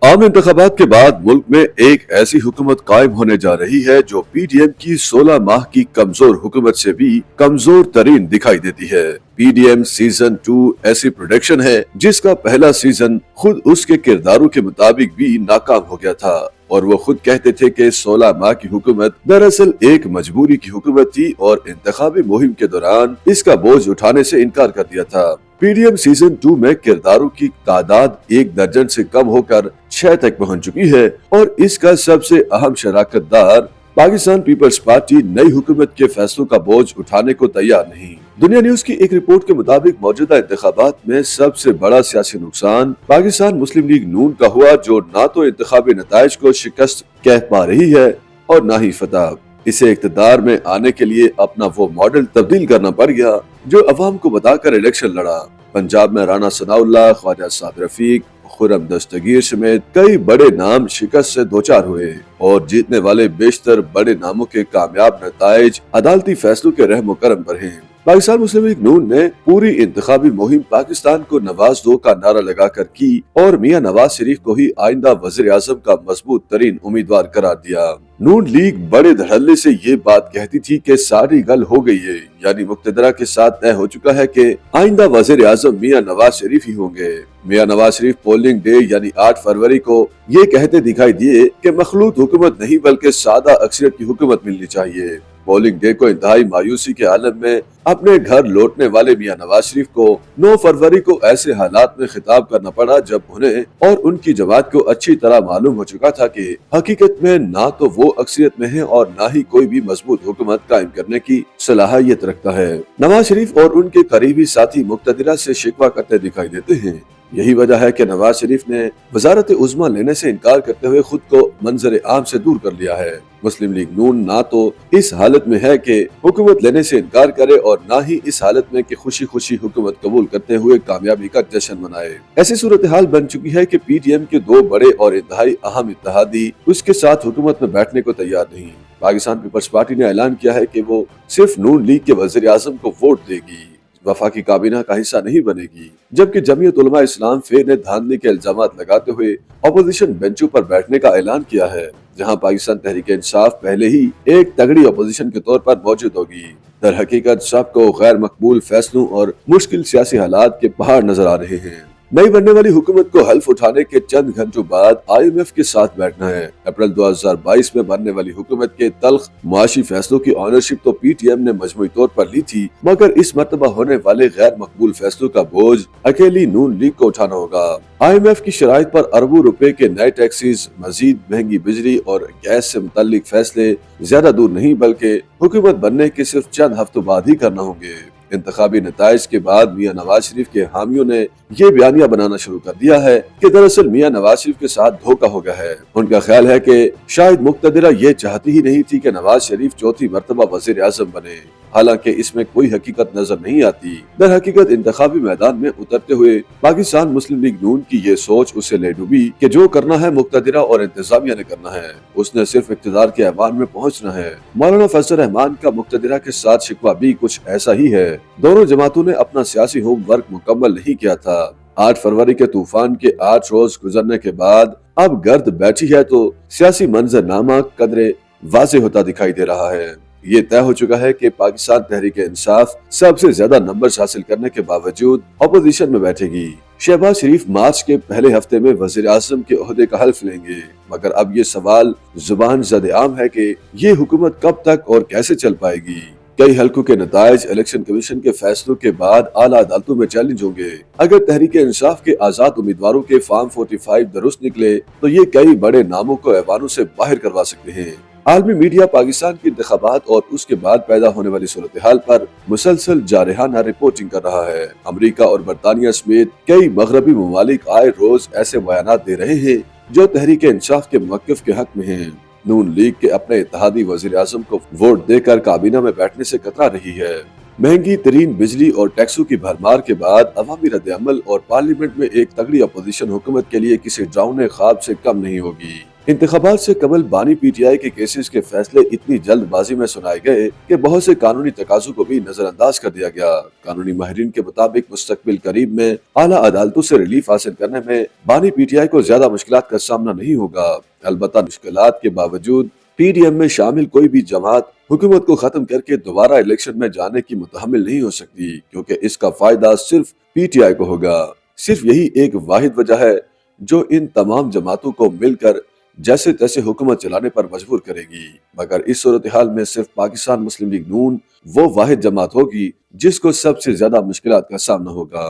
आम इंतखाबात के बाद मुल्क में एक ऐसी हुकूमत कायम होने जा रही है जो पीडीएम की 16 माह की कमजोर हुकूमत से भी कमजोर तरीन दिखाई देती है। पीडीएम सीजन 2 ऐसी प्रोडक्शन है जिसका पहला सीजन खुद उसके किरदारों के मुताबिक भी नाकाम हो गया था और वो खुद कहते थे कि 16 माह की हुकूमत दरअसल एक मजबूरी की हुकूमत थी और इंतखाबी मुहिम के दौरान इसका बोझ उठाने से इनकार कर दिया था। पीडीएम सीजन 2 में किरदारों की तादाद 1 दर्जन से कम होकर 6 तक पहुंच चुकी है और इसका सबसे अहम शराकतदार पाकिस्तान पीपल्स पार्टी नई हुकूमत के फैसलों का बोझ उठाने को तैयार नहीं। दुनिया न्यूज की एक रिपोर्ट के मुताबिक मौजूदा इंतखाबात में सबसे बड़ा सियासी नुकसान पाकिस्तान मुस्लिम लीग नून का हुआ, जो न तो इंतखाबी नताइज को शिकस्त कह पा रही है और न ही फतह। इसे इख्तिदार में आने के लिए अपना वो मॉडल तब्दील करना पड़ गया जो अवाम को बताकर इलेक्शन लड़ा। पंजाब में राना सनाउल्लाह, ख्वाजा साद रफीक, खुर्रम दस्तगीर समेत कई बड़े नाम शिकस्त से दोचार हुए और जीतने वाले बेशतर बड़े नामों के कामयाब नताइज अदालती फैसलों के रहमो करम पर हैं। पाकिस्तान मुस्लिम लीग नून ने पूरी इंतखाबी मुहिम पाकिस्तान को नवाज दो का नारा लगाकर की और मियां नवाज शरीफ को ही आइंदा वज़ीर आज़म का मजबूत तरीन उम्मीदवार करार दिया। नून लीग बड़े धड़ल्ले से ये बात कहती थी कि सारी गल हो गई है, यानी मुक्तदरा के साथ तय हो चुका है कि आइंदा वज़ीर आज़म मियां नवाज शरीफ ही होंगे। मियां नवाज शरीफ पोलिंग डे यानी 8 फरवरी को ये कहते दिखाई दिए कि मखलूत हुकूमत नहीं बल्कि सादा अक्सरियत की हुकूमत मिलनी चाहिए। पोलिंग डे को इंतहाई मायूसी के आलम में अपने घर लौटने वाले मियां नवाज शरीफ को 9 फरवरी को ऐसे हालात में खिताब करना पड़ा जब उन्हें और उनकी जमात को अच्छी तरह मालूम हो चुका था कि हकीकत में ना तो वो अक्सरियत में है और ना ही कोई भी मजबूत हुकूमत कायम करने की सलाहियत रखता है। नवाज शरीफ और उनके करीबी साथी मुक्तदिरा से शिकवा करते दिखाई देते हैं। यही वजह है कि नवाज शरीफ ने वजारत उज़्मा लेने से इनकार करते हुए खुद को मंजर आम से दूर कर लिया है। मुस्लिम लीग नून ना तो इस हालत में है कि हुकूमत लेने से इनकार करे और ना ही इस हालत में कि खुशी खुशी हुकूमत कबूल करते हुए कामयाबी का जश्न मनाए। ऐसी सूरत हाल बन चुकी है कि पीडीएम के 2 बड़े और इंतहाई अहम इत्तेहादी उसके साथ हुकूमत में बैठने को तैयार नहीं। पाकिस्तान पीपल्स पार्टी ने ऐलान किया है कि वो सिर्फ नून लीग के वज़ीर आज़म को वोट देगी, वफाकी काबीना का हिस्सा नहीं बनेगी। जबकि जमीयत उलमा इस्लाम फेर ने धांधली के इल्जामात लगाते हुए अपोजिशन बेंचों पर बैठने का ऐलान किया है, जहां पाकिस्तान तहरीक इंसाफ पहले ही एक तगड़ी अपोजिशन के तौर पर मौजूद होगी। दर हकीकत सबको गैर मकबूल फैसलों और मुश्किल सियासी हालात के पहाड़ नजर आ रहे हैं। नई बनने वाली हुकूमत को हल्फ उठाने के चंद घंटों बाद IMF के साथ बैठना है। अप्रैल 2022 में बनने वाली हुकूमत के तल्ख मुआशी फैसलों की ऑनरशिप तो पीटीएम ने मजमूई तौर पर ली थी, मगर इस मर्तबा होने वाले गैर मकबूल फैसलों का बोझ अकेली नून लीग को उठाना होगा। IMF की शराइत पर अरबों रुपए के नए टैक्सेस, मजीद महंगी बिजली और गैस से मुतल्लिक फैसले ज्यादा दूर नहीं बल्कि हुकूमत बनने के सिर्फ चंद हफ्तों बाद ही करना होंगे। इंतखाबी नताइज के बाद मियां नवाज शरीफ के हामियों ने ये बयानिया बनाना शुरू कर दिया है कि दरअसल मियां नवाज शरीफ के साथ धोखा हो गया है। उनका ख्याल है कि शायद मुक्तदिरा ये चाहती ही नहीं थी कि नवाज शरीफ चौथी मर्तबा वज़ीर आज़म बने, हालांकि इसमें कोई हकीकत नजर नहीं आती। दर हकीकत इंतखाबी मैदान में उतरते हुए पाकिस्तान मुस्लिम लीग नून की ये सोच उसे ले डूबी कि जो करना है मुक्तदिरा और इंतजामिया ने करना है, उसने सिर्फ इक़्तिदार के ऐवान में पहुंचना है। मौलाना फजल रहमान का मुक्तदिरा के साथ शिकवा भी कुछ ऐसा ही है। दोनों जमातों ने अपना सियासी होमवर्क मुकम्मल नहीं किया था। 8 फरवरी के तूफान के 8 रोज गुजरने के बाद अब गर्द बैठी है तो सियासी मंजरनामा कदरे वाज़े होता दिखाई दे रहा है। ये तय हो चुका है कि पाकिस्तान तहरीक इंसाफ सबसे ज्यादा नंबर हासिल करने के बावजूद अपोजिशन में बैठेगी। शहबाज शरीफ मार्च के पहले हफ्ते में वज़ीर आज़म के ओहदे का हल्फ लेंगे, मगर अब ये सवाल जुबान ज़द आम है कि ये हुकूमत कब तक और कैसे चल पाएगी। कई हलकों के नताइज इलेक्शन कमीशन के फैसलों के बाद आला अदालतों में चैलेंज होंगे। अगर तहरीक इंसाफ के आजाद उम्मीदवारों के फॉर्म 45 दुरुस्त निकले तो ये कई बड़े नामों को ऐवानों से बाहर करवा सकते हैं। आलमी मीडिया पाकिस्तान के इंतखाबात और उसके बाद पैदा होने वाली सूरत हाल पर मुसलसल जारहाना रिपोर्टिंग कर रहा है। अमरीका और बरतानिया समेत कई मगरबी ममालिक आए रोज ऐसे बयानात दे रहे हैं जो तहरीक इंसाफ के मौक़िफ़ के हक में हैं। नून लीग के अपने इत्तेहादी वज़ीर आज़म को वोट देकर काबीना में बैठने से कतरा रही है। महंगी तरीन बिजली और टैक्सों की भरमार के बाद अवामी रद्द-ए-अमल और पार्लियामेंट में एक तगड़ी अपोजिशन हुकूमत के लिए किसी ड्राउने ख्वाब से कम नहीं होगी। इंतखाबात से कबल बानी पीटीआई के केसेस के फैसले इतनी जल्दबाजी में सुनाए गए कि बहुत से कानूनी तकाजों को भी नजरअंदाज कर दिया गया। कानूनी माहिरीन के मुताबिक मुस्तकबिल करीब में आला अदालतों से रिलीफ हासिल करने में बानी पीटीआई को ज्यादा मुश्किलात का सामना नहीं होगा। अलबत्ता मुश्किलात के बावजूद पीडीएम में शामिल कोई भी जमात हुकूमत को खत्म करके दोबारा इलेक्शन में जाने की मुतहम्मिल नहीं हो सकती, क्योंकि इसका फायदा सिर्फ पीटीआई को होगा। सिर्फ यही एक वाहिद वजह है जो इन तमाम जमातों को मिलकर जैसे तैसे हुकूमत चलाने पर मजबूर करेगी। मगर इस सूरत हाल में सिर्फ पाकिस्तान मुस्लिम लीग नून वो वाहिद जमात होगी जिसको सबसे ज्यादा मुश्किलात का सामना होगा।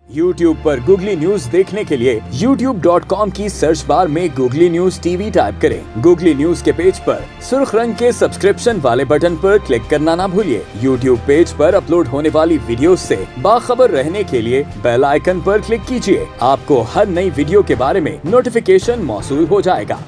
YouTube पर गूगली न्यूज देखने के लिए youtube.com की सर्च बार में गूगली न्यूज टीवी टाइप करें। गूगली न्यूज के पेज पर सुर्ख रंग के सब्सक्रिप्शन वाले बटन पर क्लिक करना ना भूलिए। YouTube पेज पर अपलोड होने वाली वीडियोस से बाखबर रहने के लिए बेल आइकन पर क्लिक कीजिए। आपको हर नई वीडियो के बारे में नोटिफिकेशन मौसूल हो जाएगा।